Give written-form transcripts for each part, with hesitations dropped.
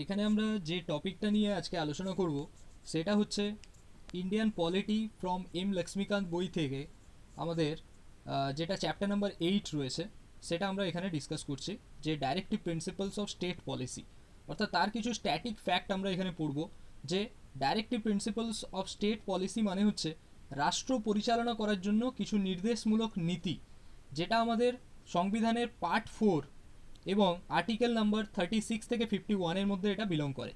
এখানে আমরা যে টপিকটা নিয়ে আজকে আলোচনা করব সেটা হচ্ছে Indian polity from M Laxmikanth বই থেকে আমাদের যেটা চ্যাপ্টার নাম্বার 8 রয়েছে সেটা আমরা এখানে ডিসকাস করছি, যে directive principles of state policy. অর্থাৎ তার কিছু স্ট্যাটিক ফ্যাক্ট আমরা এখানে পড়ব। যে directive principles of state policy মানে হচ্ছে রাষ্ট্র পরিচালনা করার জন্য কিছু নির্দেশমূলক নীতি, যেটা আমাদের সংবিধানের পার্ট 4 এবং আর্টিকেল নাম্বার 36 থেকে 51-এর মধ্যে এটা বিলং করে।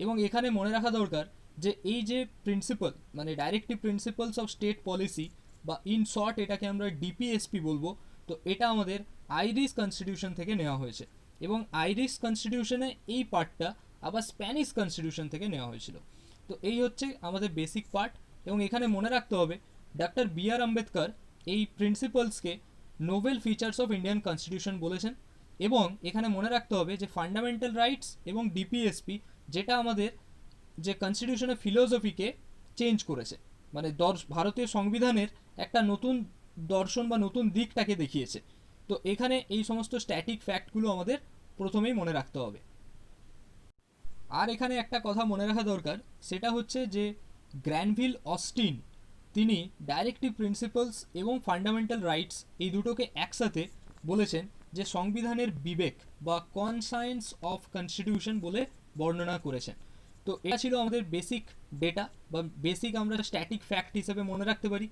এবং এখানে মনে রাখা দরকার যে এই যে প্রিন্সিপাল মানে directive principles of state policy বা ইন শর্ট এটাকে আমরা ডিপিএসপি বলবো, তো এটা আমাদের আইরিশ কনস্টিটিউশন থেকে নেওয়া হয়েছে। এবং আইরিশ কনস্টিটিউশনে এই পার্টটা আবার স্প্যানিশ কনস্টিটিউশন থেকে নেওয়া হয়েছিল। তো এই হচ্ছে আমাদের বেসিক পার্ট। এবং এখানে মনে রাখতে হবে ডক্টর বি আর আম্বেদকর এই প্রিন্সিপালসকে noble features of Indian constitution বলেছেন। এবং এখানে মনে রাখতে হবে যে ফান্ডামেন্টাল রাইটস এবং ডিপিএসপি যেটা আমাদের যে কনস্টিটিউশনের ফিলোসফিকে চেঞ্জ করেছে, মানে ভারতীয় সংবিধানের একটা নতুন দর্শন বা নতুন দিকটাকে দেখিয়েছে। তো এখানে এই সমস্ত স্ট্যাটিক ফ্যাক্টগুলো আমাদের প্রথমেই মনে রাখতে হবে। আর এখানে একটা কথা মনে রাখা দরকার, সেটা হচ্ছে যে গ্র্যানভিল অস্টিন তিনি ডাইরেক্টিভ প্রিন্সিপালস এবং ফান্ডামেন্টাল রাইটস এই দুটোকে একসাথে বলেছেন যে সংবিধানের বিবেক বা কনসায়েন্স অফ কনস্টিটিউশন বলে বর্ণনা করেছেন। তো এটা ছিল আমাদের বেসিক ডেটা বা বেসিক আমরা স্ট্যাটিক ফ্যাক্ট হিসেবে মনে রাখতে পারি।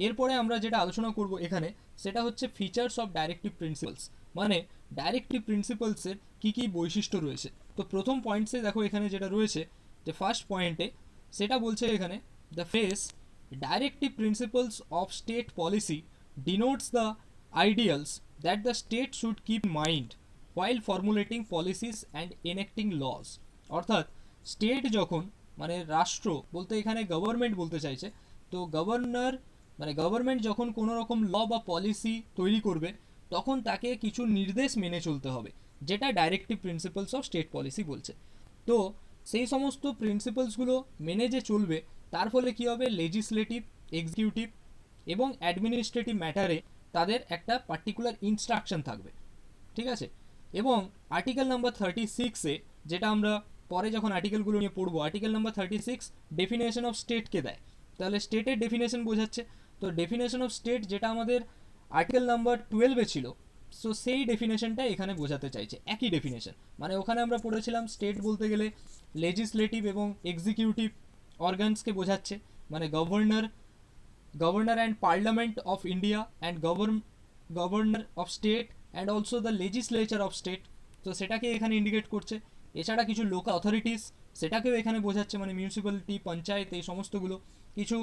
এরপরে আমরা যেটা আলোচনা করব এখানে সেটা হচ্ছে ফিচার্স অফ ডাইরেক্টিভ প্রিন্সিপালস, মানে ডাইরেক্টিভ প্রিন্সিপালসের কী কী বৈশিষ্ট্য রয়েছে। তো প্রথম পয়েন্টসে দেখো এখানে যেটা রয়েছে, যে ফার্স্ট পয়েন্টে সেটা বলছে এখানে the phrase directive principles of state policy denotes the ideals that the state should keep mind while formulating policies and enacting laws। অর্থাৎ স্টেট যখন মানে রাষ্ট্র বলতে এখানে গভর্নমেন্ট বলতে চাইছে, তো গভর্নর মানে গভর্নমেন্ট যখন কোনো রকম ল বা পলিসি তৈরি করবে তখন তাকে কিছু নির্দেশ মেনে চলতে হবে, যেটা directive principles of state policy বলছে। তো সেই সমস্ত প্রিন্সিপালসগুলো মেনে যে চলবে তার ফলে কী হবে, লেজিসলেটিভ, এক্সিকিউটিভ এবং অ্যাডমিনিস্ট্রেটিভ ম্যাটারে তাদের একটা পার্টিকুলার ইনস্ট্রাকশন থাকবে, ঠিক আছে। এবং আর্টিকেল নাম্বার 36-এ যেটা আমরা পরে যখন আর্টিকেলগুলো নিয়ে পড়বো, আর্টিকেল নাম্বার 36 ডেফিনেশন অফ স্টেটকে দেয়। তাহলে স্টেটের ডেফিনেশন বোঝাচ্ছে, তো ডেফিনেশন অফ স্টেট যেটা আমাদের আর্টিকেল নাম্বার 12-এ ছিল, সো সেই ডেফিনেশনটা এখানে বোঝাতে চাইছে, একই ডেফিনেশন। মানে ওখানে আমরা পড়েছিলাম স্টেট বলতে গেলে লেজিসলেটিভ এবং এক্সিকিউটিভ অর্গানসকে বোঝাচ্ছে, মানে governor and parliament of India and governor of state and also the legislature of state. তো সেটাকে এখানে ইন্ডিকেট করছে। এছাড়া কিছু লোকাল অথরিটিস সেটাকেও এখানে বোঝাচ্ছে, মানে মিউনিসিপ্যালিটি, পঞ্চায়েত, এই সমস্তগুলো। কিছু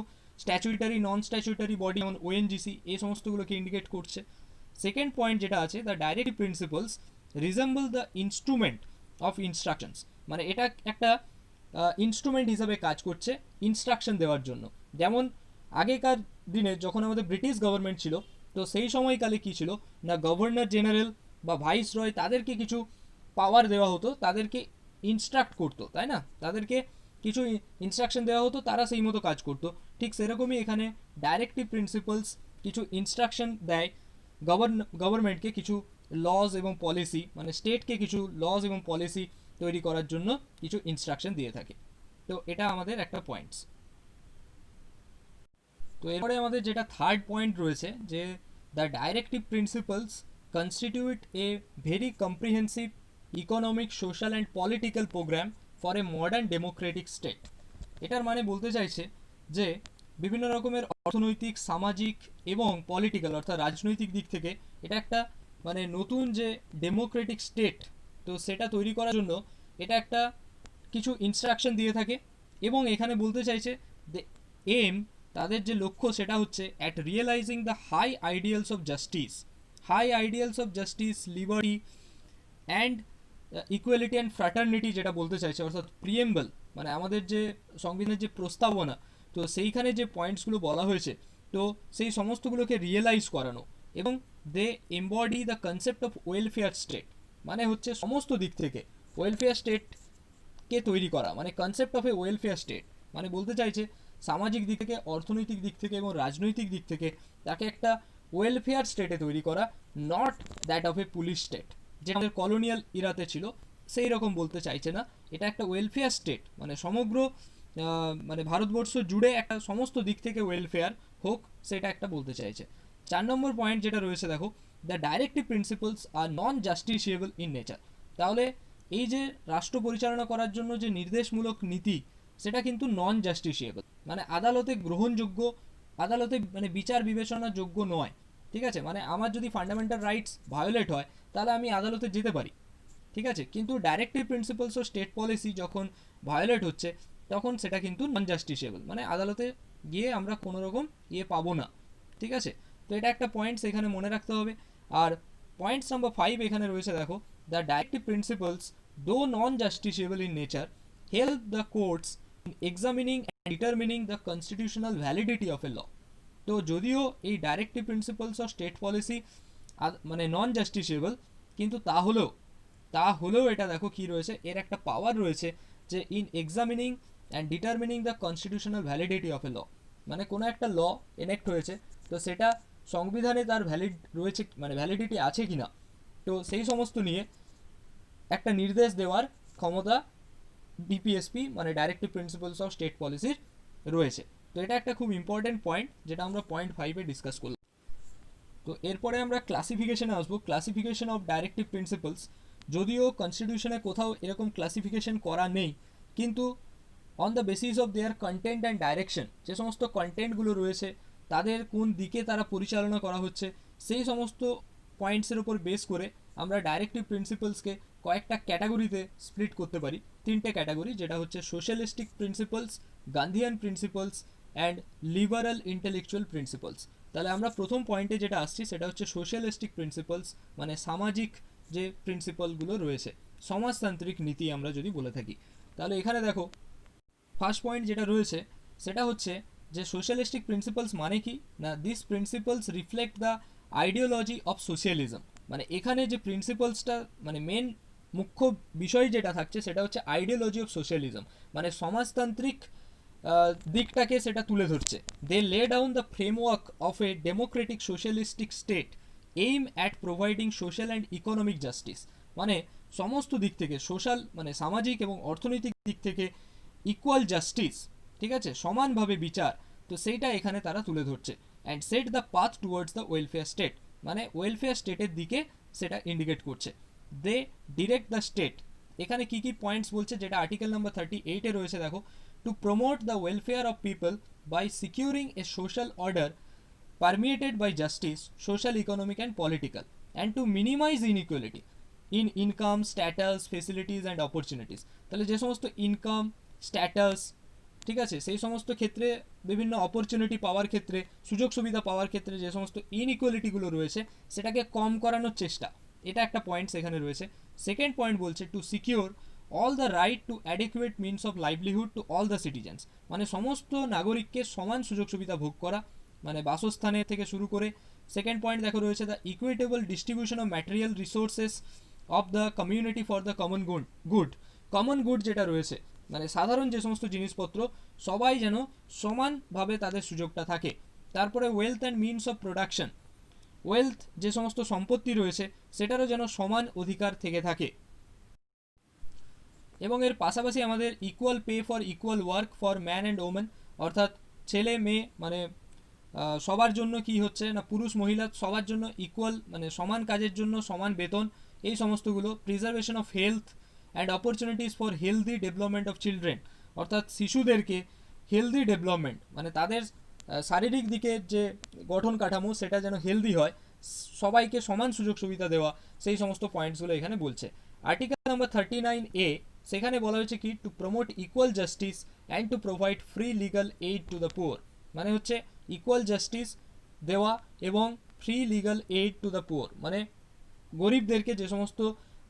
স্ট্যাচুইটারি, নন স্ট্যাচুইটারি বডি যেমন ওএনজিসি, এই সমস্তগুলোকে ইন্ডিকেট করছে। সেকেন্ড পয়েন্ট যেটা আছে, the directive principles resemble the instrument of instructions, মানে এটা একটা ইনস্ট্রুমেন্ট হিসাবে কাজ করছে ইনস্ট্রাকশন দেওয়ার জন্য। যেমন আগেকার দিনে যখন আমাদের ব্রিটিশ গভর্নমেন্ট ছিল, তো সেই সময়কালে কী ছিল না, গভর্নর জেনারেল বা ভাইস রয় তাদেরকে কিছু পাওয়ার দেওয়া হতো, তাদেরকে ইনস্ট্রাক্ট করতো, তাই না, তাদেরকে কিছু ইনস্ট্রাকশন দেওয়া হতো, তারা সেই মতো কাজ করতো। ঠিক সেরকমই এখানে ডাইরেক্টিভ প্রিন্সিপালস কিছু ইনস্ট্রাকশন দেয় গভর্নমেন্টকে, কিছু লজ এবং পলিসি, মানে স্টেটকে কিছু লজ এবং পলিসি তৈরি করার জন্য কিছু ইনস্ট্রাকশন দিয়ে থাকে। তো এটা আমাদের একটা পয়েন্টস। তো এরপরে আমাদের যেটা থার্ড পয়েন্ট রয়েছে, যে the directive principles constitute a very comprehensive economic, social and political program for a modern democratic state. এটার মানে বলতে চাইছে যে বিভিন্ন রকমের অর্থনৈতিক, সামাজিক এবং পলিটিক্যাল অর্থাৎ রাজনৈতিক দিক থেকে এটা একটা মানে নতুন যে ডেমোক্রেটিক স্টেট, তো সেটা তৈরি করার জন্য এটা একটা কিছু ইনস্ট্রাকশন দিয়ে থাকে। এবং এখানে বলতে চাইছে দ্য এম, তাদের যে লক্ষ্য সেটা হচ্ছে at realizing the high ideals of justice, liberty and equality and fraternity, যেটা বলতে চাইছে অর্থাৎ প্রিয়েম্বল, মানে আমাদের যে সংবিধানের যে প্রস্তাবনা, তো সেইখানে যে পয়েন্টসগুলো বলা হয়েছে, তো সেই সমস্তগুলোকে রিয়েলাইজ করানো। এবং they embody the concept of welfare state, মানে হচ্ছে সমস্ত দিক থেকে ওয়েলফেয়ার স্টেটকে তৈরি করা, মানে concept of A welfare state, মানে বলতে চাইছে সামাজিক দিক থেকে, অর্থনৈতিক দিক থেকে এবং রাজনৈতিক দিক থেকে তাকে একটা ওয়েলফেয়ার স্টেটে তৈরি করা, not that of A police state, যেটা আমাদের কলোনিয়াল ইরাতে ছিল। সেই রকম বলতে চাইছে না, এটা একটা ওয়েলফেয়ার স্টেট, মানে সমগ্র মানে ভারতবর্ষ জুড়ে একটা সমস্ত দিক থেকে ওয়েলফেয়ার হোক, সেটা একটা বলতে চাইছে। 4 নম্বর পয়েন্ট যেটা রয়েছে দেখো, the directive principles are non justiciable in nature. তাহলে এই যে রাষ্ট্র পরিচালনা করার জন্য যে নির্দেশমূলক নীতি, সেটা কিন্তু নন জাস্টিসিয়েবল, মানে আদালতে গ্রহণযোগ্য, আদালতে মানে বিচার বিবেচনার যোগ্য নয়। ঠিক আছে, মানে আমার যদি ফান্ডামেন্টাল রাইটস ভায়োলেট হয় তাহলে আমি আদালতে যেতে পারি। ঠিক আছে, কিন্তু ডাইরেক্টিভ প্রিন্সিপালস ও স্টেট পলিসি যখন ভায়োলেট হচ্ছে তখন সেটা কিন্তু নন জাস্টিসিয়েবল, মানে আদালতে গিয়ে আমরা কোনো রকম পাবো না। ঠিক আছে, তো এটা একটা পয়েন্টস এখানে মনে রাখতে হবে। আর পয়েন্টস নাম্বার 5 এখানে রয়েছে দেখো, the directive principles though non justiciable in nature help the courts in examining and determining the constitutional validity of a law. তো যদিও এই directive principles of state policy মানে নন জাস্টিসিয়েবল, কিন্তু তা হলেও এটা দেখো কি রয়েছে, এর একটা পাওয়ার রয়েছে যে in examining and determining the constitutional validity of a law, মানে কোনো একটা ল এনেক্ট হয়েছে, তো সেটা সংবিধানে তার ভ্যালিড রয়েছে, মানে ভ্যালিডিটি আছে কি না, তো সেই সমস্ত নিয়ে একটা নির্দেশ দেওয়ার ক্ষমতা ডিপিএসপি মানে ডাইরেক্টিভ প্রিন্সিপালস অফ স্টেট পলিসির রয়েছে। তো এটা একটা খুব ইম্পর্টেন্ট পয়েন্ট যেটা আমরা পয়েন্ট 5-এ ডিসকাস করলাম। তো এরপরে আমরা ক্লাসিফিকেশনে আসবো, ক্লাসিফিকেশন অফ ডাইরেক্টিভ প্রিন্সিপালস। যদিও কনস্টিটিউশনে কোথাও এরকম ক্লাসিফিকেশন করা নেই, কিন্তু on the basis of their content and direction, যে সমস্ত কন্টেন্টগুলো রয়েছে তাদের কোন দিকে তারা পরিচালনা করা হচ্ছে, সেই সমস্ত পয়েন্টসের উপর বেস করে আমরা ডাইরেক্টিভ প্রিন্সিপালসকে কয়েকটা ক্যাটাগরিতে স্প্লিট করতে পারি, 3টে ক্যাটাগরি, যেটা হচ্ছে socialistic principles, Gandhian principles and liberal intellectual principles. তাহলে আমরা প্রথম পয়েন্টে যেটা আসছি সেটা হচ্ছে সোশ্যালিস্টিক প্রিন্সিপালস, মানে সামাজিক যে প্রিন্সিপালগুলো রয়েছে, সমাজতান্ত্রিক নীতি আমরা যদি বলে থাকি। তাহলে এখানে দেখো ফার্স্ট পয়েন্ট যেটা রয়েছে সেটা হচ্ছে যে সোশ্যালিস্টিক প্রিন্সিপালস মানে কি না, this principles reflect the ideology of socialism. মানে এখানে যে প্রিন্সিপালসটা মানে মেন মুখ্য বিষয় যেটা থাকছে সেটা হচ্ছে আইডিওলজি অফ সোশ্যালিজম, মানে সমাজতান্ত্রিক দিকটাকে সেটা তুলে ধরছে। They lay down the framework of a democratic socialistic state aim at providing social and economic justice, মানে সমস্ত দিক থেকে সোশ্যাল মানে সামাজিক এবং অর্থনৈতিক দিক থেকে ইকুয়াল জাস্টিস, ঠিক আছে, সমানভাবে বিচার, তো সেইটা এখানে তারা তুলে ধরছে। And set the path towards the welfare state, মানে ওয়েলফেয়ার স্টেটের দিকে সেটা ইন্ডিকেট করছে। দে ডিরেক্ট দ্য স্টেট, এখানে কি কি পয়েন্টস বলছে যেটা আর্টিকেল নাম্বার 38-এ রয়েছে দেখো, to promote the welfare of people by securing a social order permeated by justice, social, economic and political, and to minimize inequality in income, status, facilities and opportunities। তাহলে যে সমস্ত income, status, ঠিক আছে, সেই সমস্ত ক্ষেত্রে বিভিন্ন অপরচুনিটি পাওয়ার ক্ষেত্রে, সুযোগ সুবিধা পাওয়ার ক্ষেত্রে যে সমস্ত ইনইকুয়ালিটিগুলো রয়েছে সেটাকে কম করানোর চেষ্টা, এটা একটা পয়েন্টস এখানে রয়েছে। সেকেন্ড পয়েন্ট বলছে to secure all the right two adequate means of livelihood to all the citizens, মানে সমস্ত নাগরিককে সমান সুযোগ সুবিধা ভোগ করা, মানে বাসস্থানে থেকে শুরু করে। সেকেন্ড পয়েন্ট দেখো রয়েছে the equitable distribution of material resources of the community for the common good, common good যেটা রয়েছে মানে সাধারণ যে সমস্ত জিনিসপত্র সবাই যেন সমানভাবে তাদের সুযোগটা থাকে। তারপরে wealth and means of production, wealth যে সমস্ত সম্পত্তি রয়েছে সেটারও যেন সমান অধিকার থেকে থাকে। এবং এর পাশাপাশি আমাদের equal pay for equal work for man and women, অর্থাৎ ছেলে মেয়ে মানে সবার জন্য কি হচ্ছে না, পুরুষ মহিলা সবার জন্য ইকুয়াল মানে সমান কাজের জন্য সমান বেতন, এই সমস্তগুলো। Preservation of health and opportunities for healthy development of children, অর্থাৎ শিশুদেরকে হেলদি ডেভেলপমেন্ট মানে তাদের শারীরিক দিকের যে গঠন কাঠামো সেটা যেন হেলদি হয়, সবাইকে সমান সুযোগ সুবিধা দেওয়া, সেই সমস্ত পয়েন্টসগুলো এখানে বলছে। আর্টিকেল নাম্বার 39A সেখানে বলা হয়েছে কি two promote equal justice and to provide free legal aid to the poor, মানে হচ্ছে ইকুয়াল জাস্টিস দেওয়া এবং free legal aid to the poor, মানে গরিবদেরকে যে সমস্ত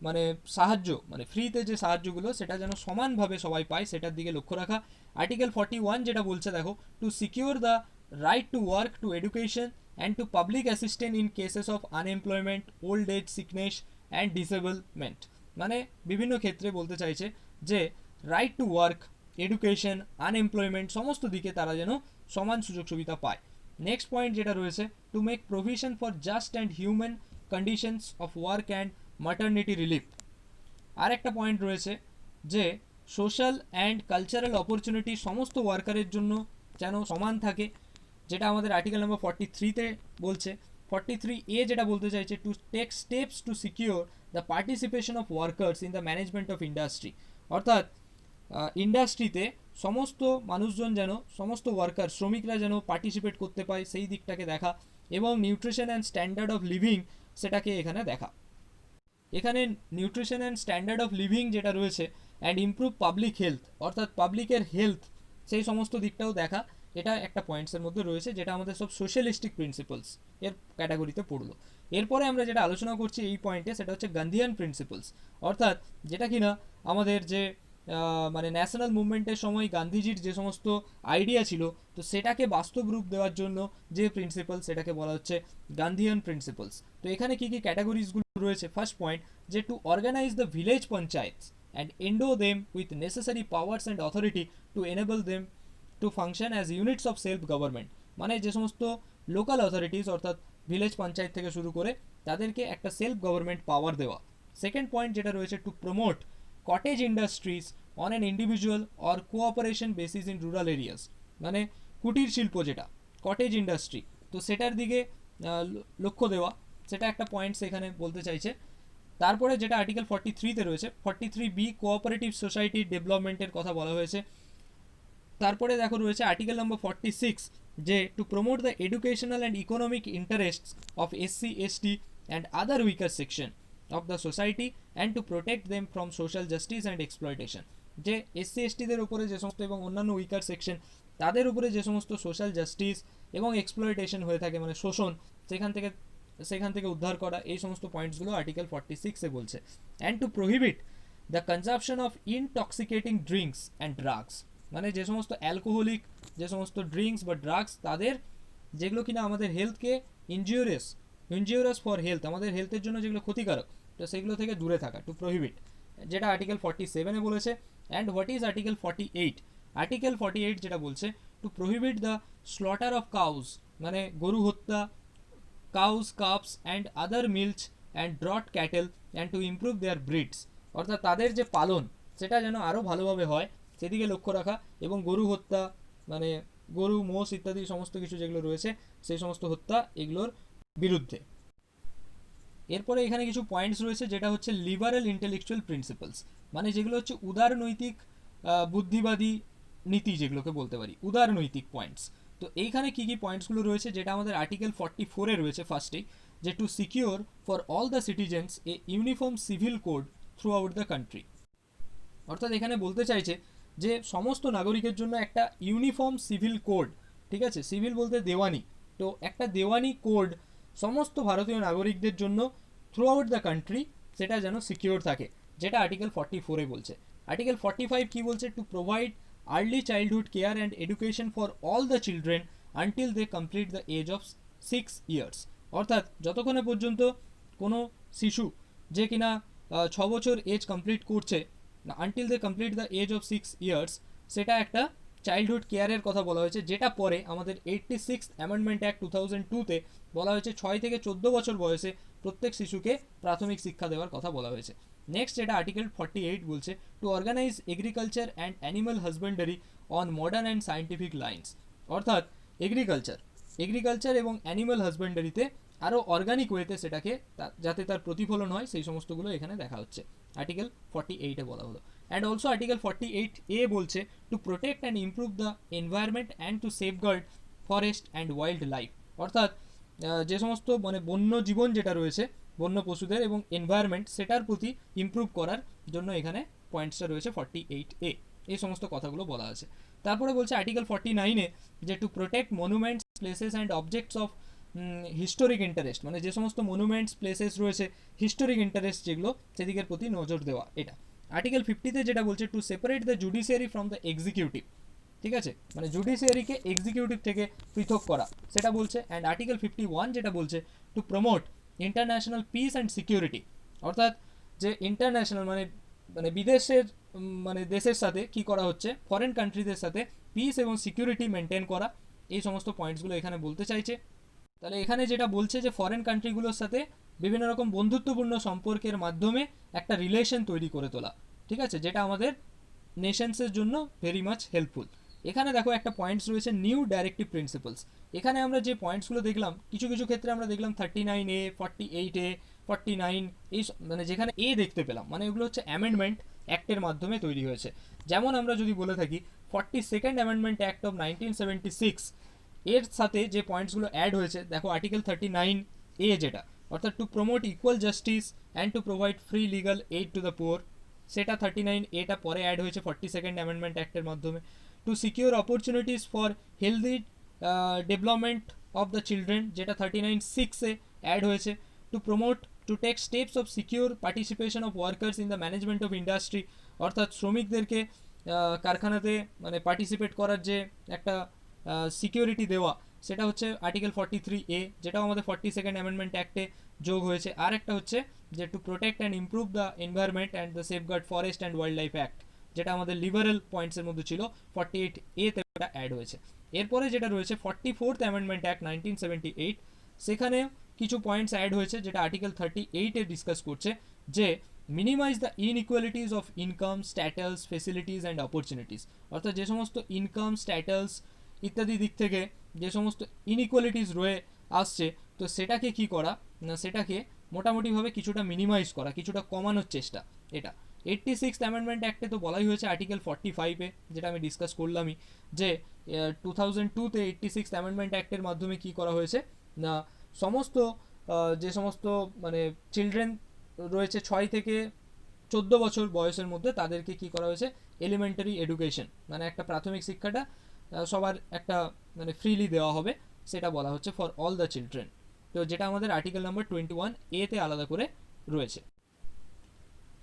মানে সাহায্য মানে ফ্রিতে যে সাহায্যগুলো সেটা যেন সমানভাবে সবাই পায় সেটার দিকে লক্ষ্য রাখা। আর্টিকেল 41 যেটা বলছে দেখো, to secure the right to work, to education and to public assistance in cases of unemployment, old age, sickness and disablement, মানে বিভিন্ন ক্ষেত্রে বলতে চাইছে যে right to work, education, unemployment সমস্ত দিকে তারা যেন সমান সুযোগ সুবিধা পায়। নেক্সট পয়েন্ট যেটা রয়েছে to make provision for just and human conditions of work and maternity relief, আর একটা পয়েন্ট রয়েছে যে সোশ্যাল অ্যান্ড কালচারাল অপরচুনিটি সমস্ত ওয়ার্কারের জন্য যেন সমান থাকে, যেটা আমাদের আর্টিকেল নাম্বার 43-তে বলছে। 43A যেটা বলতে চাইছে, to take steps to secure the participation of workers in the management of industry. অর্থাৎ ইন্ডাস্ট্রিতে সমস্ত মানুষজন যেন, সমস্ত ওয়ার্কার, শ্রমিকরা যেন পার্টিসিপেট করতে পায়, সেই দিকটাকে দেখা, এবং nutrition and standard of living সেটাকে এখানে দেখা। এখানে nutrition and standard of living যেটা রয়েছে, অ্যান্ড ইমপ্রুভ পাবলিক হেলথ, অর্থাৎ পাবলিকের হেলথ, সেই সমস্ত দিকটাও দেখা, এটা একটা পয়েন্টসের মধ্যে রয়েছে, যেটা আমাদের সব সোশ্যালিস্টিক প্রিন্সিপালস এর ক্যাটাগরিতে পড়লো। এরপরে আমরা যেটা আলোচনা করছি এই পয়েন্টে, সেটা হচ্ছে গান্ধীয়ান প্রিন্সিপালস, অর্থাৎ যেটা কিনা আমাদের যে মানে ন্যাশনাল মুভমেন্টের সময় গান্ধীজির যে সমস্ত আইডিয়া ছিল, তো সেটাকে বাস্তব রূপ দেওয়ার জন্য যে প্রিন্সিপাল, সেটাকে বলা হচ্ছে গান্ধীয়ান প্রিন্সিপালস। তো এখানে কি কি ক্যাটাগরিজগুলো রয়েছে? ফার্স্ট পয়েন্ট, যে to organise the village panchayats and endow them with necessary powers and authority to enable them to function as units of self government. মানে যে সমস্ত লোকাল অথরিটিস, অর্থাৎ ভিলেজ পঞ্চায়েত থেকে শুরু করে, তাদেরকে একটা সেলফ গভর্নমেন্ট পাওয়ার দেওয়া। সেকেন্ড পয়েন্ট যেটা রয়েছে, to promote cottage industries on an individual or cooperation basis in rural areas. মানে কুটির শিল্প যেটা কটেজ ইন্ডাস্ট্রি, তো সেটার দিকে লক্ষ্য দেওয়া, সেটা একটা পয়েন্টস এখানে বলতে চাইছে। তারপরে যেটা আর্টিকেল 43-তে রয়েছে, 43B কোঅপারেটিভ সোসাইটি ডেভেলপমেন্টের কথা বলা হয়েছে। তারপরে দেখো রয়েছে আর্টিকেল নম্বর 46, যে to promote the educational and economic interests of SC ST and other weaker section of the society and to protect them from social justice and exploitation. যে SC STদের উপরে যে সমস্ত এবং অন্যান্য উইকার সেকশন, তাদের উপরে যে সমস্ত সোশ্যাল জাস্টিস এবং এক্সপ্লয়টেশন হয়ে থাকে, মানে শোষণ, সেখান থেকে উদ্ধার করা, এই সমস্ত পয়েন্টসগুলো আর্টিকেল 46-এ বলছে। And to prohibit the consumption of intoxicating drinks and drugs. মানে যে সমস্ত অ্যালকোহলিক যে সমস্ত ড্রিঙ্কস বা ড্রাগস, তাদের যেগুলো কিনা আমাদের হেলথকে ইনজিউরিয়াস ফর হেলথ, আমাদের হেলথের জন্য যেগুলো ক্ষতিকারক, তো সেগুলো থেকে দূরে থাকা, টু প্রহিবিট, যেটা আর্টিকেল 47-এ বলেছে। And what is article 48? Article 48 যেটা বলছে, to prohibit the slaughter of cows, মানে গরু হত্যা, cows calves and other milch and draught cattle and to improve their breeds. অর্থাৎ তাদের যে পালন, সেটা যেন আরও ভালোভাবে হয়, সেদিকে লক্ষ্য রাখা, এবং গরু হত্যা, মানে গরু, মোষ ইত্যাদি সমস্ত কিছু যেগুলো রয়েছে, সেই সমস্ত হত্যা, এগুলোর বিরুদ্ধে। এরপরে এখানে কিছু পয়েন্টস রয়েছে, যেটা হচ্ছে লিবারেল ইন্টেলেকচুয়াল প্রিন্সিপালস, মানে যেগুলো হচ্ছে উদারনৈতিক বুদ্ধিবাদী নীতি, যেগুলোকে বলতে পারি উদারনৈতিক পয়েন্টস। তো এইখানে কি কি পয়েন্টসগুলো রয়েছে, যেটা আমাদের আর্টিকেল 44-এ রয়েছে ফার্স্টেই, যে to secure for all the citizens A uniform civil code through out the country. অর্থাৎ এখানে বলতে চাইছে যে সমস্ত নাগরিকের জন্য একটা ইউনিফর্ম সিভিল কোড, ঠিক আছে, সিভিল বলতে দেওয়ানি, তো একটা দেওয়ানি কোড সমস্ত ভারতীয় নাগরিকদের জন্য থ্রু আউট দ্য কান্ট্রি, সেটা যেন সিকিউর থাকে, যেটা আর্টিকেল 44-এ বলছে। আর্টিকেল 45 কি বলছে? To provide early childhood care and education for all the children until they complete the age of 6 years. অর্থাৎ যতক্ষণে পর্যন্ত কোনো শিশু যে কিনা 6 বছর এজ কমপ্লিট করছে, until they complete the age of 6 years, সেটা একটা চাইল্ডহুড কেয়ারের কথা বলা হয়েছে, যেটা পরে আমাদের 86th অ্যামেন্ডমেন্ট অ্যাক্ট 2002-তে বলা হয়েছে 6 থেকে 14 বছর বয়সে প্রত্যেক শিশুকে প্রাথমিক শিক্ষা দেওয়ার কথা বলা হয়েছে। নেক্সট যেটা আর্টিকেল 48 বলছে, to organise agriculture and animal husbandry on modern and scientific lines. অর্থাৎ এগ্রিকালচার এবং অ্যানিমাল হাজবেন্ডারিতে আরও অর্গানিক ওয়েতে সেটাকে যাতে তার প্রতিফলন হয়, সেই সমস্তগুলো এখানে দেখা হচ্ছে, আর্টিকেল 48-এ বলা হলো। অ্যান্ড অলসো আর্টিকেল 48A বলছে, to protect and improve the environment and to safeguard forest and wild life. অর্থাৎ যে সমস্ত মানে বন্য জীবন যেটা রয়েছে, বন্য পশুদের এবং এনভায়রনমেন্ট, সেটার প্রতি ইমপ্রুভ করার জন্য এখানে পয়েন্টসটা রয়েছে 48A, এই সমস্ত কথাগুলো বলা আছে। তারপরে বলছে আর্টিকেল 49-এ, যে to protect monuments, places and objects of historic interest, মানে যে সমস্ত মনুমেন্টস, প্লেসেস রয়েছে হিস্টোরিক ইন্টারেস্ট যেগুলো, সেদিকের প্রতি নজর দেওয়া। এটা আর্টিকেল 50-তে যেটা বলছে, to separate the judiciary from the executive, ঠিক আছে, মানে জুডিশিয়ারিকে এক্সিকিউটিভ থেকে পৃথক করা, সেটা বলছে। অ্যান্ড আর্টিকেল 51 যেটা বলছে, to promote international piece and security. অর্থাৎ যে ইন্টারন্যাশনাল মানে বিদেশের মানে দেশের সাথে কি করা হচ্ছে, ফরেন কান্ট্রিদের সাথে পিস এবং সিকিউরিটি মেনটেন করা, এই সমস্ত পয়েন্টসগুলো এখানে বলতে চাইছে। তাহলে এখানে যেটা বলছে যে ফরেন কান্ট্রিগুলোর সাথে বিভিন্ন রকম বন্ধুত্বপূর্ণ সম্পর্কের মাধ্যমে একটা রিলেশন তৈরি করে তোলা, ঠিক আছে, যেটা আমাদের নেশনসের জন্য ভেরি মাচ হেল্পফুল। এখানে দেখো একটা পয়েন্টস রয়েছে নিউ ডাইরেক্টিভ প্রিন্সিপালস। এখানে আমরা যে পয়েন্টসগুলো দেখলাম, কিছু কিছু ক্ষেত্রে আমরা দেখলাম 39A, 48A, 49, এই মানে যেখানে এ দেখতে পেলাম, মানে এগুলো হচ্ছে অ্যামেন্ডমেন্ট অ্যাক্টের মাধ্যমে তৈরি হয়েছে। যেমন আমরা যদি বলে থাকি 42nd অ্যামেন্ডমেন্ট অ্যাক্ট অফ 1976, এর সাথে যে পয়েন্টসগুলো অ্যাড হয়েছে দেখো, আর্টিকেল 39A যেটা, অর্থাৎ to promote equal justice and to provide free legal aid to the poor, সেটা 39A পরে অ্যাড হয়েছে 42nd অ্যামেন্ডমেন্ট অ্যাক্টের মাধ্যমে। To secure opportunities for healthy development of the children, যেটা 39(6) অ্যাড হয়েছে। To promote to take steps of secure participation of workers in the management of industry, অর্থাৎ শ্রমিকদেরকে কারখানাতে মানে পার্টিসিপেট করার যে একটা সিকিউরিটি দেওয়া, সেটা হচ্ছে আর্টিকেল 43A, যেটাও আমাদের 42nd অ্যামেন্ডমেন্ট অ্যাক্টে যোগ হয়েছে। আর একটা হচ্ছে যে two protect and improve the environment and the safeguard forest and wild life act, যেটা আমাদের লিবারেল পয়েন্টসের মধ্যে ছিল, 48A তে অ্যাড হয়েছে। এরপরে যেটা রয়েছে 44th অ্যামেন্ডমেন্ট অ্যাক্ট 1978, সেখানে কিছু পয়েন্টস অ্যাড হয়েছে যেটা আর্টিকেল 38-এ ডিসকাস করছে, যে minimise the inequalities of income, status, facilities and opportunities, অর্থাৎ যে সমস্ত ইনকাম, স্ট্যাটাস ইত্যাদি দিক থেকে যে সমস্ত ইনইকুয়ালিটিস রয়ে আসছে, তো সেটাকে কি করা না, সেটাকে মোটামুটিভাবে কিছুটা মিনিমাইজ করা, কিছুটা কমানোর চেষ্টা। এটা 86th অ্যামেন্ডমেন্ট অ্যাক্টে তো বলাই হয়েছে আর্টিকেল 45-এ, যেটা আমি ডিসকাস করলামই, যে 2002-তে 86th অ্যামেন্ডমেন্ট অ্যাক্টের মাধ্যমে কি করা হয়েছে না, সমস্ত যে সমস্ত মানে চিলড্রেন রয়েছে 6 থেকে 14 বছর বয়সের মধ্যে, তাদেরকে কি করা হয়েছে, এলিমেন্টারি এডুকেশন, মানে একটা প্রাথমিক শিক্ষাটা সবার একটা মানে ফ্রিলি দেওয়া হবে, সেটা বলা হচ্ছে ফর অল দ্য চিলড্রেন। তো যেটা আমাদের আর্টিকেল নাম্বার 21A-তে আলাদা করে রয়েছে।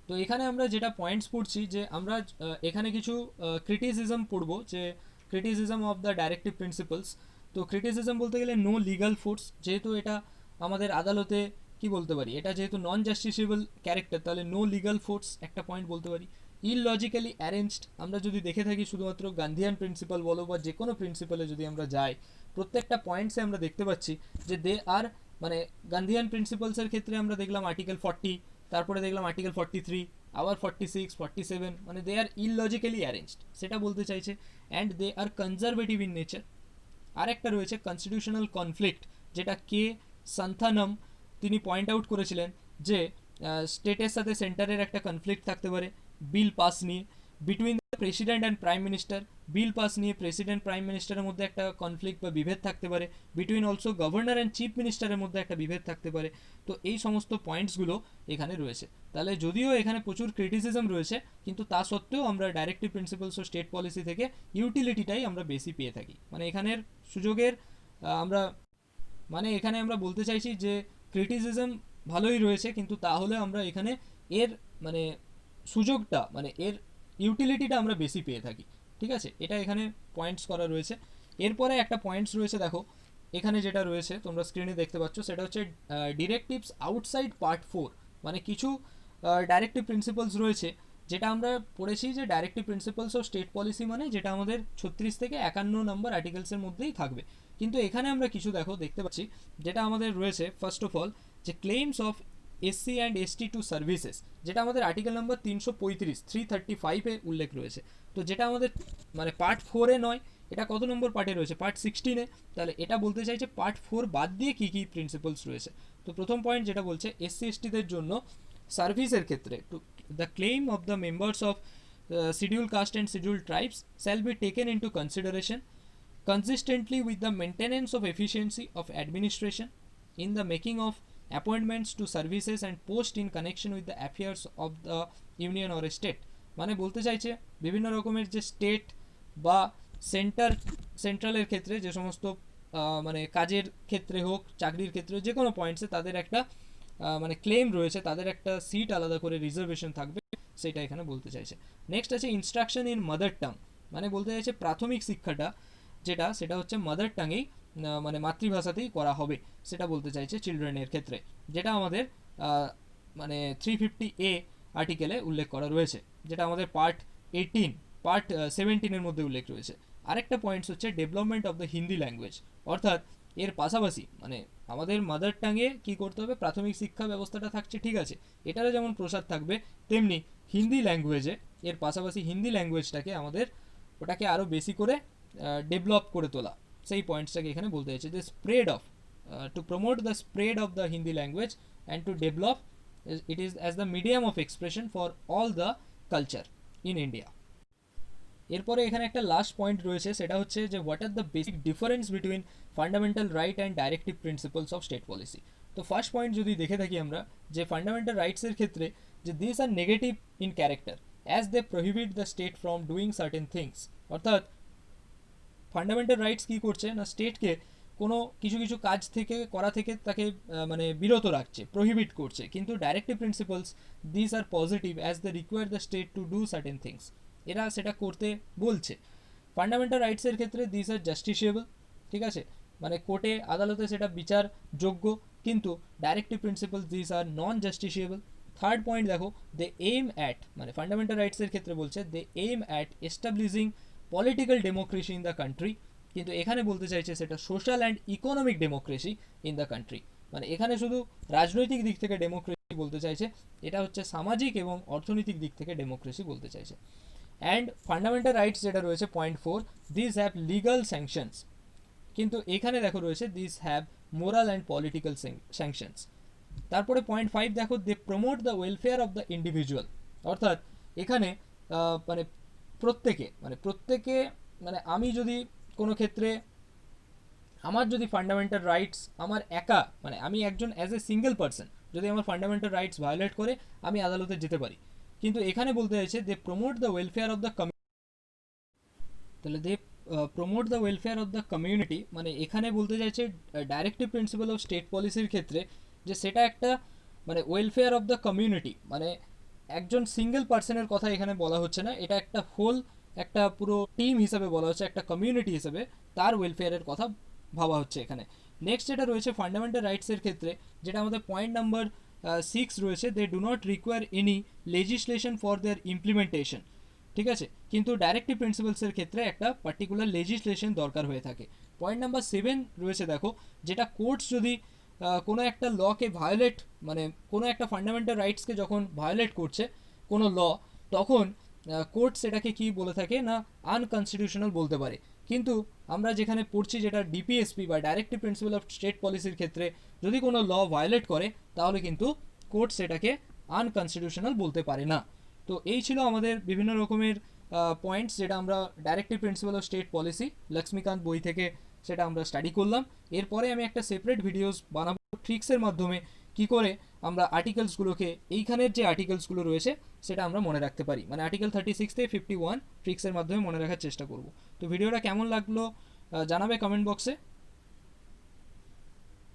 তো এখানে আমরা যেটা পয়েন্টস পড়ছি, যে আমরা এখানে কিছু ক্রিটিসিজম পড়বো, যে criticism of the directive principles. তো ক্রিটিসিজম বলতে গেলে নো লিগাল ফোর্স, যেহেতু এটা আমাদের আদালতে কি বলতে পারি, এটা যেহেতু নন জাস্টিসেবল ক্যারেক্টার, তাহলে নো লিগাল ফোর্স একটা পয়েন্ট বলতে পারি। ইললজিক্যালি অ্যারেঞ্জড, আমরা যদি দেখে থাকি শুধুমাত্র গান্ধিয়ান প্রিন্সিপাল বলো বা যে কোনো প্রিন্সিপালে যদি আমরা যাই, প্রত্যেকটা পয়েন্টসে আমরা দেখতে পাচ্ছি যে দে আর মানে গান্ধিয়ান প্রিন্সিপালসের ক্ষেত্রে আমরা দেখলাম আর্টিকেল 40, তারপরে দেখলাম আর্টিকেল 43, আবার 46, 47, মানে দে আর ইললজিক্যালি অ্যারেঞ্জড, সেটা বলতে চাইছে। And they are conservative in nature. আর একটা রয়েছে কনস্টিটিউশনাল কনফ্লিক্ট, যেটা কে সান্থানম তিনি পয়েন্ট আউট করেছিলেন, যে স্টেটের সাথে সেন্টারের একটা কনফ্লিক্ট থাকতে পারে বিল পাস নিয়ে, between the president and prime minister, bill pass নিয়ে প্রেসিডেন্ট প্রাইম মিনিস্টারের মধ্যে একটা কনফ্লিক্ট বা বিভেদ থাকতে পারে, between also governor and chief মিনিস্টারের মধ্যে একটা বিভেদ থাকতে পারে। তো এই সমস্ত পয়েন্টসগুলো এখানে রয়েছে। তাহলে যদিও এখানে প্রচুর ক্রিটিসিজম রয়েছে, কিন্তু তা সত্ত্বেও আমরা ডাইরেক্টিভ প্রিন্সিপালস ও স্টেট পলিসি থেকে ইউটিলিটিটাই আমরা বেশি পেয়ে থাকি। মানে এখানের সুযোগের আমরা মানে এখানে আমরা বলতে চাইছি যে ক্রিটিসিজম ভালোই রয়েছে, কিন্তু তাহলে আমরা এখানে এর মানে সুযোগটা মানে এর ইউটিলিটিটা আমরা বেশি পেয়ে থাকি, ঠিক আছে, এটা এখানে পয়েন্টস করা রয়েছে। এরপরে একটা পয়েন্টস রয়েছে, দেখো এখানে যেটা রয়েছে তোমরা স্ক্রিনে দেখতে পাচ্ছ, সেটা হচ্ছে ডিরেক্টিভস আউটসাইড পার্ট 4, মানে কিছু ডাইরেক্টিভ প্রিন্সিপালস রয়েছে, যেটা আমরা পড়েছি যে directive principles of state policy, মানে যেটা আমাদের 36 থেকে 51 নম্বর আর্টিকেলসের মধ্যেই থাকবে। কিন্তু এখানে আমরা কিছু দেখতে পাচ্ছি, যেটা আমাদের রয়েছে ফার্স্ট অফ অল, যে claims of SC and ST to services, যেটা আমাদের আর্টিকেল নাম্বার 335-335-এ উল্লেখ রয়েছে। তো যেটা আমাদের মানে পার্ট 4-এ নয়, এটা কত নম্বর পার্টে রয়েছে, পার্ট 16-এ। তাহলে এটা বলতে চাইছে পার্ট 4 বাদ দিয়ে কী কী প্রিন্সিপালস রয়েছে। তো প্রথম পয়েন্ট যেটা বলছে, এসসি এসটিদের জন্য সার্ভিসের ক্ষেত্রে to the claim of the members of scheduled caste and scheduled tribes shall be taken into consideration consistently with the maintenance of efficiency of administration in the making of appointments to services and post in connection with the affairs of the union or a state। মানে বলতে চাইছে বিভিন্ন রকমের যে state বা সেন্ট্রালের ক্ষেত্রে যে সমস্ত মানে কাজের ক্ষেত্রে হোক, চাকরির ক্ষেত্রে, যে কোনো পয়েন্টসে তাদের একটা মানে ক্লেম রয়েছে, তাদের একটা সিট আলাদা করে রিজার্ভেশন থাকবে, সেটা এখানে বলতে চাইছে। নেক্সট আছে ইনস্ট্রাকশন ইন মাদার টাং, মানে বলতে চাইছে প্রাথমিক শিক্ষাটা যেটা, সেটা হচ্ছে মাদার টাঙেই মানে মাতৃভাষাতেই করা হবে, সেটা বলতে চাইছে চিলড্রেনের ক্ষেত্রে, যেটা আমাদের মানে 350A আর্টিকেলে উল্লেখ করা রয়েছে, যেটা আমাদের পার্ট 17-এর মধ্যে উল্লেখ রয়েছে। আরেকটা পয়েন্টস হচ্ছে development of the Hindi language, অর্থাৎ এর পাশাপাশি মানে আমাদের মাদার টাঙ্গে কী করতে হবে, প্রাথমিক শিক্ষা ব্যবস্থাটা থাকছে ঠিক আছে, এটারও যেমন প্রসার থাকবে, তেমনি হিন্দি ল্যাঙ্গুয়েজে এর পাশাপাশি হিন্দি ল্যাঙ্গুয়েজটাকে আমাদের ওটাকে আরও বেশি করে ডেভেলপ করে তোলা, সেই পয়েন্টসটাকে এখানে বলতে চাইছে যে spread of to promote the spread of the Hindi language and to develop it is as the medium of expression for all the culture in India. এরপরে এখানে একটা লাস্ট পয়েন্ট রয়েছে, সেটা হচ্ছে যে what are the basic difference between fundamental right and directive principles of state policy. তো first point যদি দেখে থাকি আমরা, যে ফান্ডামেন্টাল রাইটসের ক্ষেত্রে যে this are negative in character as they prohibit the state from doing certain things. অর্থাৎ ফান্ডামেন্টাল রাইটস কী করছে না, স্টেটকে কোনো কিছু কিছু কাজ থেকে করা থেকে তাকে মানে বিরত রাখছে, প্রহিবিট করছে। কিন্তু directive principles this are positive as they require the state to do certain things, এরা সেটা করতে বলছে। ফান্ডামেন্টাল রাইটসের ক্ষেত্রে দিস আর জাস্টিসিয়েবল, ঠিক আছে, মানে কোর্টে আদালতে সেটা বিচারযোগ্য, কিন্তু directive principle this are non justiciable. Third point দেখো, দে এইম অ্যাট, মানে ফান্ডামেন্টাল রাইটসের ক্ষেত্রে বলছে they aim at establishing political democracy in the country, কিন্তু এখানে বলতে চাইছে সেটা social and economic democracy in the country, মানে এখানে শুধু রাজনৈতিক দিক থেকে ডেমোক্রেসি বলতে চাইছে, এটা হচ্ছে সামাজিক এবং অর্থনৈতিক দিক থেকে ডেমোক্রেসি বলতে চাইছে। অ্যান্ড ফান্ডামেন্টাল রাইটস যেটা রয়েছে point 4, this have legal sanctions, কিন্তু এখানে দেখো রয়েছে this have moral and political sanctions. তারপরে পয়েন্ট 5 দেখো, they promote the welfare of the individual, অর্থাৎ এখানে মানে প্রত্যেকে মানে আমি যদি কোনো ক্ষেত্রে আমার যদি ফান্ডামেন্টাল রাইটস আমার একা, মানে আমি একজন অ্যাজ এ সিঙ্গেল পার্সন যদি আমার ফান্ডামেন্টাল রাইটস ভায়োলেট করে আমি আদালতে যেতে পারি, কিন্তু এখানে বলতে চাইছে they promote the welfare of the community. তাহলে they promote the welfare of the community, মানে এখানে বলতে চাইছে ডাইরেক্টিভ প্রিন্সিপাল অফ স্টেট পলিসির ক্ষেত্রে যে সেটা একটা মানে ওয়েলফেয়ার অফ দ্য কমিউনিটি, মানে একজন সিঙ্গেল পার্সনের কথা এখানে বলা হচ্ছে না, এটা একটা হোল একটা পুরো টিম হিসাবে বলা হচ্ছে, একটা কমিউনিটি হিসাবে তার ওয়েলফেয়ারের কথা ভাবা হচ্ছে এখানে। নেক্সট যেটা রয়েছে ফান্ডামেন্টাল রাইটসের ক্ষেত্রে, যেটা আমাদের পয়েন্ট নাম্বার 6 রয়েছে, they do not require any legislation for their implementation, ঠিক আছে, কিন্তু ডাইরেক্টিভ প্রিন্সিপালসের ক্ষেত্রে একটা পার্টিকুলার লেজিসলেশন দরকার হয়ে থাকে। পয়েন্ট নাম্বার 7 রয়েছে দেখো, যেটা কোর্টস যদি কোনো একটা লকে ভায়োলেট, মানে কোনো একটা ফান্ডামেন্টাল রাইটসকে যখন ভায়োলেট করছে কোনো ল, তখন কোর্ট সেটাকে কি বলে থাকে না আনকনস্টিটিউশনাল বলতে পারে। কিন্তু আমরা যেখানে পড়ছি যেটা ডিপিএসপি বা ডাইরেক্টিভ প্রিন্সিপাল অফ স্টেট পলিসির ক্ষেত্রে যদি কোনো ল ভায়োলেট করে তাহলে কিন্তু কোর্ট সেটাকে আনকনস্টিটিউশনাল বলতে পারে না। তো এই ছিল আমাদের বিভিন্ন রকমের পয়েন্টস যেটা আমরা directive principle of state policy Laxmikanth বই থেকে সেটা আমরা স্টাডি করলাম। এরপরে আমি একটা সেপারেট ভিডিওস বানাবো ট্রিক্সের মাধ্যমে কি করে আমরা আর্টিকেলসগুলোকে, এইখানের যে আর্টিকেলসগুলো রয়েছে সেটা আমরা মনে রাখতে পারি, মানে আর্টিকেল 36 থেকে 51 ট্রিক্সের মাধ্যমে মনে রাখার চেষ্টা করব। তো ভিডিওটা কেমন লাগলো জানাবে কমেন্ট বক্সে।